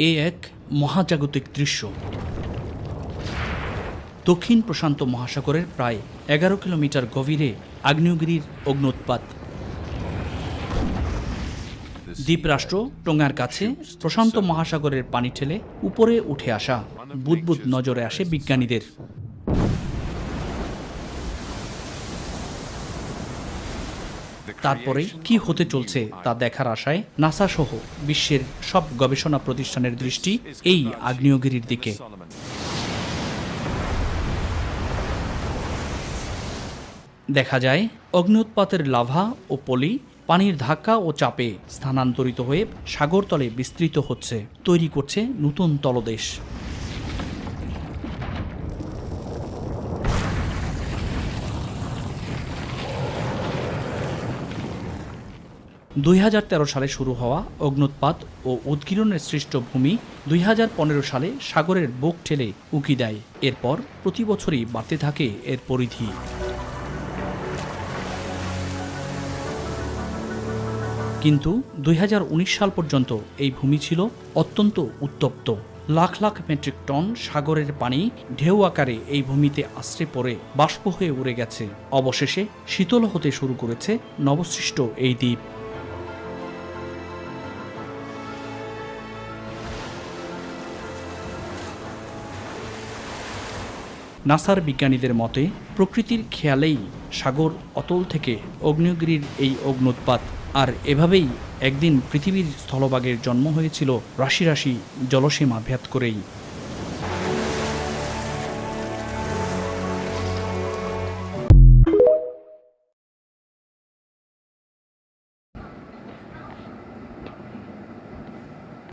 এ এক মহাজাগতিক দৃশ্য। দক্ষিণ প্রশান্ত মহাসাগরের প্রায় ১১ কিলোমিটার গভীরে আগ্নেয়গিরির অগ্ন্যুৎপাত। দ্বীপরাষ্ট্র টোঙ্গার কাছে প্রশান্ত মহাসাগরের পানি ঠেলে উপরে উঠে আসা বুদবুদ নজরে আসে বিজ্ঞানীদের। তারপরে কি হতে চলছে তা দেখার আশায় নাসা সহ বিশ্বের সব গবেষণা প্রতিষ্ঠানের দৃষ্টি এই আগ্নেয়গিরির দিকে। দেখা যায় অগ্ন্যুৎপাতের লাভা ও পলি পানির ধাক্কা ও চাপে স্থানান্তরিত হয়ে সাগরতলে বিস্তৃত হচ্ছে, তৈরি করছে নতুন তলদেশ। সালে শুরু হওয়া অগ্ন্যুৎপাত ও উদগীরণের সৃষ্ট ভূমি ২০১৫ সালে সাগরের বুক ঠেলে উকি দেয়। এরপর প্রতি বছরই বাড়তে থাকে এর পরিধি। কিন্তু ২০১৯ সাল পর্যন্ত এই ভূমি ছিল অত্যন্ত উত্তপ্ত। লাখ লাখ মেট্রিক টন সাগরের পানি ঢেউ আকারে এই ভূমিতে আশ্রে পড়ে বাষ্প হয়ে উড়ে গেছে। অবশেষে শীতল হতে শুরু করেছে নবসৃষ্ট এই দ্বীপ। নাসার বিজ্ঞানীদের মতে প্রকৃতির খেয়ালেই সাগর অতল থেকে আগ্নেয়গিরির এই অগ্ন্যুৎপাত, আর এভাবেই একদিন পৃথিবীর স্থলভাগের জন্ম হয়েছিল রাশি রাশি জলসীমা ভেদ করেই।